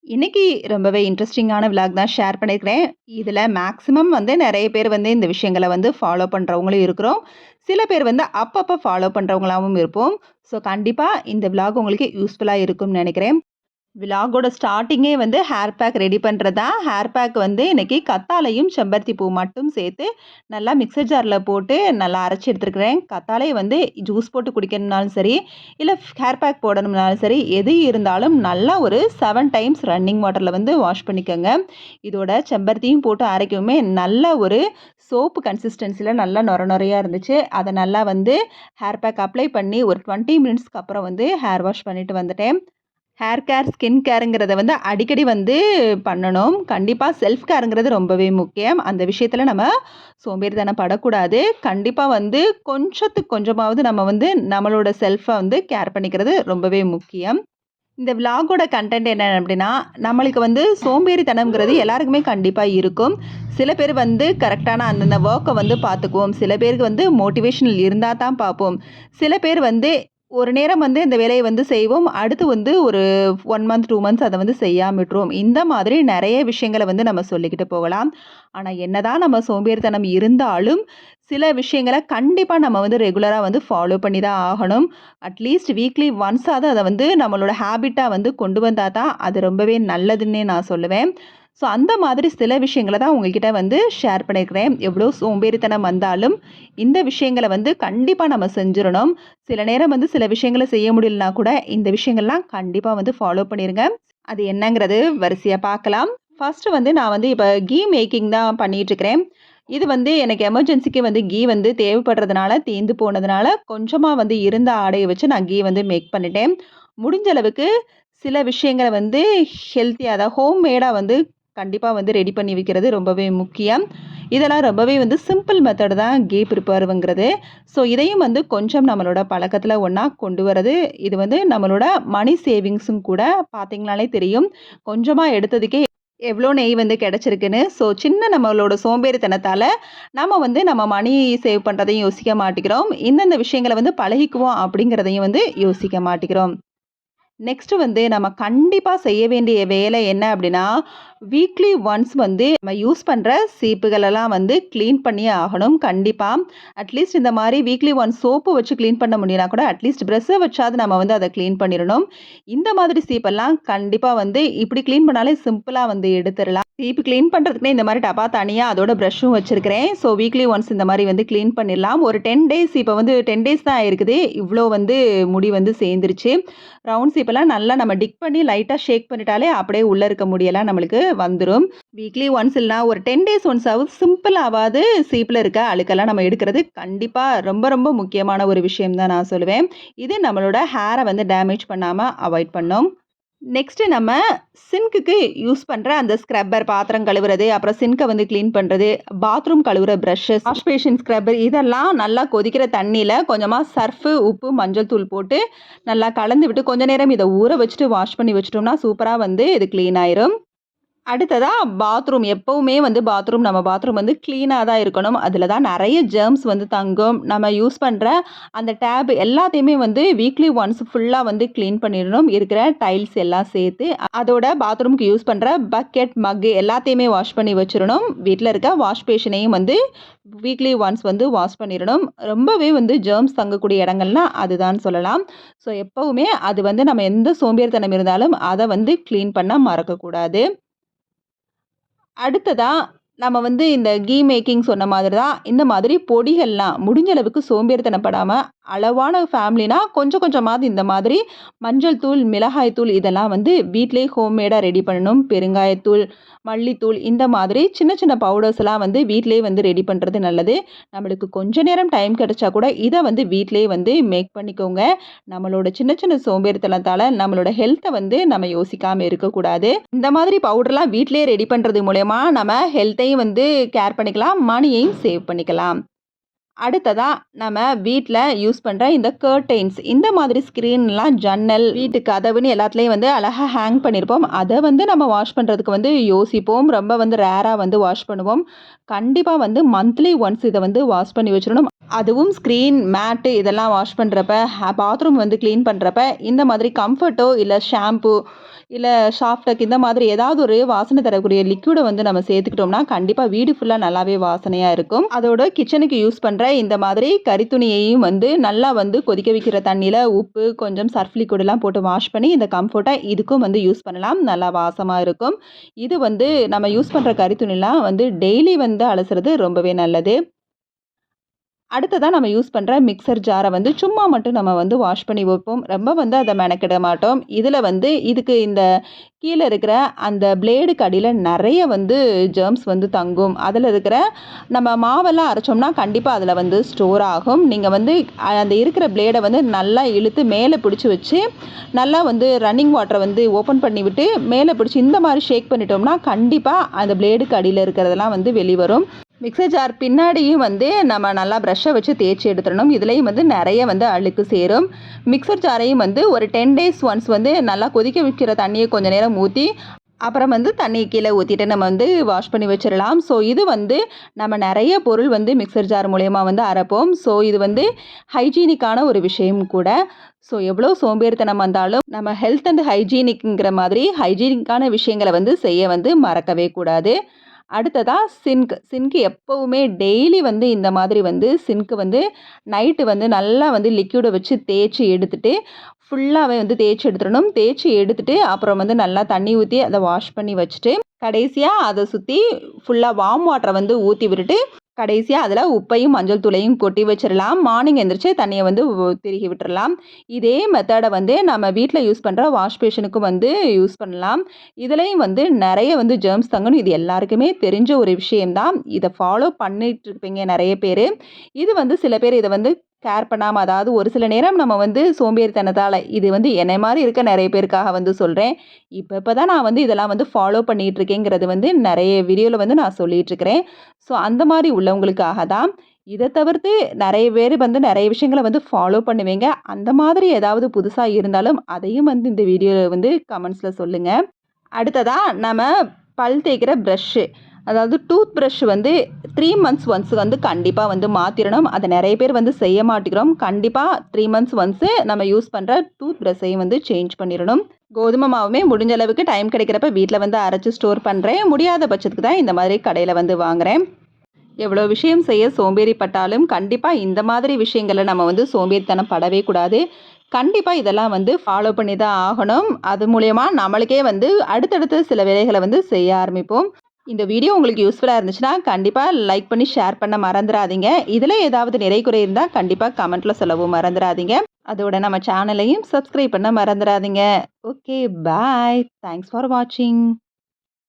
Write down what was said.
இன்னைக்கு ரொம்பவே இன்ட்ரெஸ்டிங்கான விளாக் தான் ஷேர் பண்ணியிருக்கிறேன். இதில மேக்ஸிமம் வந்து நெறைய பேர் வந்து இந்த விஷயங்கள வந்து ஃபாலோ பண்றவங்களும் இருக்கிறோம். சில பேர் வந்து அப்பப்ப ஃபாலோ பண்றவங்களாவும் இருப்போம். ஸோ கண்டிப்பா இந்த விளாக் உங்களுக்கு யூஸ்ஃபுல்லா இருக்கும்னு நெனைக்கிறேன். விலாகோட ஸ்டார்ட்டிங்கே வந்து ஹேர் பேக் ரெடி பண்ணுறது தான். ஹேர் பேக் வந்து இன்னைக்கு கத்தாழையும் செம்பருத்தி பூ மட்டும் சேர்த்து நல்லா மிக்ஸர் ஜாரில் போட்டு நல்லா அரைச்சி எடுத்துருக்கிறேன். கத்தாழைய வந்து ஜூஸ் போட்டு குடிக்கணும்னாலும் சரி, இல்லை ஹேர் பேக் போடணும்னாலும் சரி, எது இருந்தாலும் நல்லா ஒரு 7 டைம்ஸ் ரன்னிங் வாட்டரில் வந்து வாஷ் பண்ணிக்கோங்க. இதோட செம்பருத்தியும் போட்டு அரைக்கவுமே நல்ல ஒரு சோப்பு கன்சிஸ்டன்சியில் நல்லா நொரையா இருந்துச்சு. அதை நல்லா வந்து ஹேர் பேக் அப்ளை பண்ணி ஒரு 20 மினிட்ஸ்க்கு அப்புறம் வந்து ஹேர் வாஷ் பண்ணிட்டு வந்துட்டேன். ஹேர் கேர், ஸ்கின் கேருங்கிறத வந்து அடிக்கடி வந்து பண்ணணும். கண்டிப்பா செல்ஃப் கேருங்கிறது ரொம்பவே முக்கியம். அந்த விஷயத்துல நம்ம சோம்பேறித்தனம் படக்கூடாது. கண்டிப்பா வந்து கொஞ்சத்துக்கு கொஞ்சமாவது நம்ம வந்து நம்மளோட செல்ஃப வந்து கேர் பண்ணிக்கிறது ரொம்பவே முக்கியம். இந்த விளாகோட கன்டென்ட் என்ன அப்படின்னா, நம்மளுக்கு வந்து சோம்பேறித்தனம்ங்கிறது எல்லாருக்குமே கண்டிப்பா இருக்கும். சில பேர் வந்து கரெக்டான அந்தந்த வொர்க்க வந்து பார்த்துக்குவோம். சில பேருக்கு வந்து மோட்டிவேஷனல் இருந்தா தான் பார்ப்போம். சில பேர் வந்து ஒரு நேரம் வந்து இந்த வேலைய வந்து செய்வோம். அடுத்து வந்து ஒரு 1 மந்த், 2 மந்த்ஸ் அத வந்து செய்யாம விட்டுருவோம். இந்த மாதிரி நெறைய விஷயங்கள வந்து நம்ம சொல்லிக்கிட்டு போகலாம். ஆனா என்னதான் நம்ம சோம்பேறித்தனம் இருந்தாலும், சில விஷயங்கள கண்டிப்பா நம்ம வந்து ரெகுலரா வந்து ஃபாலோ பண்ணி தான் ஆகணும். அட்லீஸ்ட் வீக்லி ஒன்ஸாவது அத வந்து நம்மளோட ஹேபிட்டா வந்து கொண்டு வந்தா தான் அது ரொம்பவே நல்லதுன்னே நான் சொல்லுவேன். ஸோ அந்த மாதிரி சில விஷயங்கள தான் உங்ககிட்ட வந்து ஷேர் பண்ணியிருக்கிறேன். எவ்வளோ சோம்பேறித்தனம் வந்தாலும், இந்த விஷயங்கள வந்து கண்டிப்பா நம்ம செஞ்சிரணும். சில நேரம் வந்து சில விஷயங்கள செய்ய முடியலனா கூட, இந்த விஷயங்கள்லாம் கண்டிப்பா வந்து ஃபாலோ பண்ணிருங்க. அது என்னங்கிறது வரிசையா பார்க்கலாம். ஃபர்ஸ்ட்டு வந்து நான் வந்து இப்ப கீ மேக்கிங் தான் பண்ணிட்டுருக்கிறேன். இது வந்து எனக்கு எமர்ஜென்சிக்கு வந்து கீ வந்து தேவைப்படுறதுனால, தீர்ந்து போனதுனால, கொஞ்சமா வந்து இருந்த ஆடைய வச்சு நான் கீ வந்து மேக் பண்ணிட்டேன். முடிஞ்ச அளவுக்கு சில விஷயங்கள வந்து ஹெல்த்தியா அதாவது ஹோம் மேடா வந்து கண்டிப்பா வந்து ரெடி பண்ணி வைக்கிறது ரொம்பவே முக்கியம். இதெல்லாம் ரொம்பவே வந்து சிம்பிள் மெத்தட் தான் கீ ப்ரிப்பேர்ங்கிறது. ஸோ இதையும் வந்து கொஞ்சம் நம்மளோட பழக்கத்துல ஒண்ணா கொண்டு வரது. இது வந்து நம்மளோட மணி சேவிங்ஸும் கூட பார்த்தீங்கனாலே தெரியும். கொஞ்சமா எடுத்ததுக்கே எவ்வளோ நெய் வந்து கிடைச்சிருக்குன்னு. ஸோ சின்ன நம்மளோட சோம்பேறித்தனத்தால நம்ம வந்து நம்ம மணி சேவ் பண்றதையும் யோசிக்க மாட்டேங்கிறோம். இந்தந்த விஷயங்கள வந்து பழகிக்குவோம் அப்படிங்கிறதையும் வந்து யோசிக்க மாட்டேங்கிறோம். நெக்ஸ்ட் வந்து நம்ம கண்டிப்பா செய்ய வேண்டிய வேலை என்ன அப்படின்னா, வீக்லி ஒன்ஸ் வந்து நம்ம யூஸ் பண்ற சீப்புகளெல்லாம் வந்து கிளீன் பண்ணியே ஆகணும் கண்டிப்பா. அட்லீஸ்ட் இந்த மாரி வீக்லி ஒன்ஸ் சோப்பு வச்சு கிளீன் பண்ண முடியலனா கூட அட்லீஸ்ட் பிரஷ்ஷ வச்சாவது நம்ம வந்து அத கிளீன் பண்ணிறணும். இந்த மாதிரி சீப்பெல்லாம் கண்டிப்பா வந்து இப்படி கிளீன் பண்ணாலே சிம்பிளா வந்து எடுத்துறலாம். சீப்பு கிளீன் பண்றதுக்குன்னே இந்த மாரி டப்பா தனியா அதோட பிரஷ்ஷும் வச்சிருக்கிறேன். ஸோ வீக்லி ஒன்ஸ் இந்த மாரி வந்து கிளீன் பண்ணிடலாம். ஒரு 10 டேஸ் இப்ப வந்து 10 டேஸ் தான் ஆயிருக்குது. இவ்ளோ வந்து முடி வந்து சேர்ந்துருச்சு. ரவுண்ட் சீப்பெல்லாம் நல்லா நம்ம டிக் பண்ணி லைட்டா ஷேக் பண்ணிட்டாலே அப்படியே உள்ள இருக்க முடியெல்லாம் நம்மளுக்கு வந்துரும். வீக்லி ஒன்ஸ் இல்லனா ஒரு 10 டேஸ் ஒன்ஸாவது சிம்பிளாவாவது சீப்ல இருக்க அழுக்கெல்லாம் நம்ம எடுக்கிறது கண்டிப்பா ரொம்ப ரொம்ப முக்கியமான ஒரு விஷயம் தான் நான் சொல்லுவேன். இது நம்மளோட ஹேர வந்து டேமேஜ் பண்ணாம அவாய்ட் பண்ணும். நெக்ஸ்ட்டு நம்ம சிங்க்குக்கு யூஸ் பண்ற அந்த ஸ்க்ரப்பர் பாத்திரம் கழுவுறது, அப்புறம் சிங்க்க வந்து கிளீன் பண்றது, பாத்ரூம் கழுவுற பிரஷஸ், வாஷ் பேஷன் ஸ்க்ரப்பர் இதெல்லாம் நல்லா கொதிக்கிற தண்ணீல கொஞ்சமா சர்ஃபு, உப்பு, மஞ்சள் தூள் போட்டு நல்லா கலந்து விட்டு கொஞ்ச நேரம் இத ஊற வச்சுட்டு வாஷ் பண்ணி வச்சுட்டோம்னா, சூப்பரா வந்து இது கிளீன் ஆயிரும். அடுத்ததா பாத்ரூம். எப்பவுமே வந்து நம்ம பாத்ரூம் வந்து கிளீனா தான் இருக்கணும். அதில தான் நெறைய ஜெர்ம்ஸ் வந்து தங்கும். நம்ம யூஸ் பண்ற அந்த டேப் எல்லாத்தையுமே வந்து வீக்லி ஒன்ஸ் ஃபுல்லா வந்து கிளீன் பண்ணிறணும். இருக்கிற டைல்ஸ் எல்லாம் சேர்த்து. அதோட பாத்ரூம்க்கு யூஸ் பண்ற பக்கெட், மக் எல்லாத்தையுமே வாஷ் பண்ணி வச்சிரணும். வீட்ல இருக்க வாஷ் பேஷனையும் வந்து வீக்லி ஒன்ஸ் வந்து வாஷ் பண்ணிறணும். ரொம்பவே வந்து ஜெர்ம்ஸ் தங்கக்கூடிய இடங்கள்னா அதுதான் சொல்லலாம். ஸோ எப்பவுமே அது வந்து நம்ம எந்த சோம்பேறித்தனம் இருந்தாலும் அத வந்து கிளீன் பண்ண மறக்கக்கூடாது. அடுத்ததா, நம்ம வந்து இந்த கீ மேக்கிங் சொன்ன மாதிரி தான், இந்த மாதிரி பொடிகள்லாம் முடிஞ்ச அளவுக்கு சோம்பேறித்தனப்படாம, அளவான ஃபேமிலினா கொஞ்சம் கொஞ்சமாவது இந்த மாதிரி மஞ்சள் தூள், மிளகாய் தூள் இதெல்லாம் வந்து வீட்லயே ஹோம்மேடா ரெடி பண்ணணும். பெருங்காயத்தூள், மல்லித்தூள் இந்த மாதிரி சின்ன சின்ன பவுடர்ஸ்லாம் வந்து வீட்லயே வந்து ரெடி பண்றது நல்லது. நம்மளுக்கு கொஞ்ச நேரம் டைம் கிடைச்சா கூட இத வந்து வீட்லயே வந்து மேக் பண்ணிக்கோங்க. நம்மளோட சின்ன சின்ன சோம்பேறித்தனத்தால நம்மளோட ஹெல்த்த வந்து நம்ம யோசிக்காம இருக்கக்கூடாது. இந்த மாதிரி பவுடர்லாம் வீட்லயே ரெடி பண்றது மூலியமா நம்ம ஹெல்த்தையும் வந்து கேர் பண்ணிக்கலாம். மணியையும் சேவ் பண்ணிக்கலாம். அடுத்ததா நம்ம வீட்ல யூஸ் பண்ற இந்த கர்டைன்ஸ் இந்த மாதிரி ஸ்க்ரீன்லாம் ஜன்னல், வீட்டு கதவுன்னு எல்லாத்துலயும் வந்து அழகா ஹேங் பண்ணியிருப்போம். அத வந்து நம்ம வாஷ் பண்றதுக்கு வந்து யோசிப்போம். ரொம்ப வந்து ரேரா வந்து வாஷ் பண்ணுவோம். கண்டிப்பா வந்து மந்த்லி ஒன்ஸ் இத வந்து வாஷ் பண்ணி வச்சிரணும். அதுவும் ஸ்க்ரீன், மேட்டு இதெல்லாம் வாஷ் பண்றப்ப, பாத்ரூம் வந்து கிளீன் பண்றப்ப, இந்த மாதிரி கம்ஃபர்ட்டோ, இல்ல ஷாம்பு, இல்ல சாஃப்டக் இந்த மாதிரி ஏதாவது ஒரு வாசனை தரக்கூடிய லிக்விட வந்து நம்ம சேர்த்துக்கிட்டோம்னா, கண்டிப்பா வீடு ஃபுல்லா நல்லாவே வாசனையா இருக்கும். அதோட கிச்சனுக்கு யூஸ் பண்ற இந்த மாதிரி கரித்துணியையும் வந்து நல்லா வந்து கொதிக்க வைக்கிற தண்ணீல உப்பு, கொஞ்சம் சர்ஃப் லிக்விட்லாம் போட்டு வாஷ் பண்ணி இந்த கம்ஃபர்ட்ட இதுக்கும் வந்து யூஸ் பண்ணலாம். நல்லா வாசமா இருக்கும். இது வந்து நம்ம யூஸ் பண்ற கரித்துணிலாம் வந்து டெய்லி வந்து அலசுறது ரொம்பவே நல்லது. அடுத்ததா நம்ம யூஸ் பண்ற மிக்ஸர் ஜார வந்து சும்மா மட்டும் நம்ம வந்து வாஷ் பண்ணி வைப்போம். ரொம்ப வந்து அத மெனக்கிட மாட்டோம். இதுல வந்து இதுக்கு இந்த கீழ இருக்கிற அந்த பிளேடுக்கு அடியில நெறைய வந்து ஜெர்ம்ஸ் வந்து தங்கும். அதுல இருக்கிற நம்ம மாவெல்லாம் அரைச்சோம்னா, கண்டிப்பா அதுல வந்து ஸ்டோர் ஆகும். நீங்க வந்து அந்த இருக்கிற பிளேட வந்து நல்லா இழுத்து மேல பிடிச்சு வச்சு, நல்லா வந்து ரன்னிங் வாட்டர வந்து ஓப்பன் பண்ணி விட்டு, மேல பிடிச்சு இந்த மாரி ஷேக் பண்ணிட்டோம்னா, கண்டிப்பா அந்த பிளேடுக்கு அடியில இருக்கிறதெல்லாம் வந்து வெளிவரும். மிக்ஸர் ஜார் பின்னாடியும் வந்து நம்ம நல்லா ப்ரஷ்ஷ வச்சு தேய்ச்சி எடுத்துடணும். இதுலயும் வந்து நெறைய வந்து அழுக்கு சேரும். மிக்ஸர் ஜாரையும் வந்து ஒரு 10 டேஸ் ஒன்ஸ் வந்து நல்லா கொதிக்க வைக்கிற தண்ணிய கொஞ்ச நேரம் ஊத்தி, அப்புறம் வந்து தண்ணிய கீழ ஊத்திட்டு நம்ம வந்து வாஷ் பண்ணி வச்சிரலாம். ஸோ இது வந்து நம்ம நெறைய பொருள் வந்து மிக்ஸர் ஜார் மூலியமா வந்து அரைப்போம். ஸோ இது வந்து ஹைஜீனிக்கான ஒரு விஷயம் கூட. ஸோ எவ்வளோ சோம்பேறித்தனம் வந்தாலும் நம்ம ஹெல்த் அண்ட் ஹைஜீனிக்ங்கிற மாதிரி ஹைஜீனிக்கான விஷயங்கள வந்து செய்ய வந்து மறக்கவே கூடாது. அடுத்ததா சிங்க் எப்பவுமே டெய்லி வந்து இந்த மாதிரி வந்து சிங்க் வந்து நைட்டு வந்து நல்லா வந்து லிக்விட வச்சு தேய்ச்சி எடுத்துட்டு ஃபுல்லாவே வந்து தேய்ச்சி எடுத்துடணும். தேய்ச்சி எடுத்துட்டு அப்புறம் வந்து நல்லா தண்ணி ஊத்தி அத வாஷ் பண்ணி வச்சுட்டு, கடைசியா அத சுத்தி ஃபுல்லா வார்ம் வாட்டர வந்து ஊத்தி விட்டுட்டு, கடைசியா அதில உப்பையும், மஞ்சள் தூளையும் கொட்டி வச்சிரலாம். மார்னிங் எந்திரிச்சு தண்ணிய வந்து திருகி விட்டுறலாம். இதே மெத்தட வந்து நம்ம வீட்ல யூஸ் பண்ற வாஷ் பேஷனுக்கும் வந்து யூஸ் பண்ணலாம். இதுலயும் வந்து நெறைய வந்து ஜெர்ம்ஸ் தங்கணும். இது எல்லாருக்குமே தெரிஞ்ச ஒரு விஷயம் தான். இத ஃபாலோ பண்ணிட்டு இருப்பீங்க நெறைய பேரு. இது வந்து சில பேர் இத வந்து கேர் பண்ணாம, அதாவது ஒரு சில நேரம் நம்ம வந்து சோம்பேறித்தனத்தால, இது வந்து என்னை மாரி இருக்க நெறைய பேருக்காக வந்து சொல்றேன். இப்ப தான் நான் வந்து இதெல்லாம் வந்து ஃபாலோ பண்ணிட்டு இருக்கேங்கிறது வந்து நெறைய வீடியோல வந்து நான் சொல்லிட்டு இருக்கிறேன். ஸோ அந்த மாரி உள்ளவங்களுக்காக தான். இத தவிர்த்து நெறைய பேரு வந்து நெறைய விஷயங்கள வந்து ஃபாலோ பண்ணுவீங்க. அந்த மாதிரி ஏதாவது புதுசா இருந்தாலும், அதையும் வந்து இந்த வீடியோல வந்து கமெண்ட்ஸ்ல சொல்லுங்க. அடுத்ததா நம்ம பல் தேய்க்கிற பிரஷ்ஷு. அதாவது டூத் பிரஷ் வந்து 3 மந்த்ஸ் ஒன்ஸ் வந்து கண்டிப்பா வந்து மாத்திரணும். அத நெறைய பேர் வந்து செய்ய மாட்டேங்கிறோம். கண்டிப்பா 3 மந்த்ஸ் ஒன்ஸ் நம்ம யூஸ் பண்ற டூத் பிரஷ்ஷையும் வந்து சேஞ்ச் பண்ணிறணும். கோதுமை மாவுமே முடிஞ்ச அளவுக்கு டைம் கிடைக்கிறப்ப வீட்ல வந்து அரைச்சு ஸ்டோர் பண்றேன். முடியாத பட்சத்துக்கு தான் இந்த மாதிரி கடையில வந்து வாங்குறேன். எவ்வளோ விஷயம் செய்ய சோம்பேறிப்பட்டாலும், கண்டிப்பா இந்த மாதிரி விஷயங்கள நம்ம வந்து சோம்பேறித்தனம் படவே கூடாது. கண்டிப்பா இதெல்லாம் வந்து ஃபாலோ பண்ணி தான் ஆகணும். அது மூலியமா நம்மளுக்கே வந்து அடுத்தடுத்து சில வேலைகள வந்து செய்ய ஆரம்பிப்போம். இந்த வீடியோ உங்களுக்கு யூஸ்ஃபுல்லா இருந்துச்சுன்னா, கண்டிப்பா லைக் பண்ணி ஷேர் பண்ண மறந்துறாதீங்க. இதுல ஏதாவது நிறை குறை இருந்தா கண்டிப்பா கமெண்ட்ல சொல்லவும் மறந்துறாதீங்க. அதோட நம்ம சேனலையும் சப்ஸ்கிரைப் பண்ண மறந்துறாதீங்க. Okay, bye. தேங்க்ஸ் ஃபார் வாட்சிங்.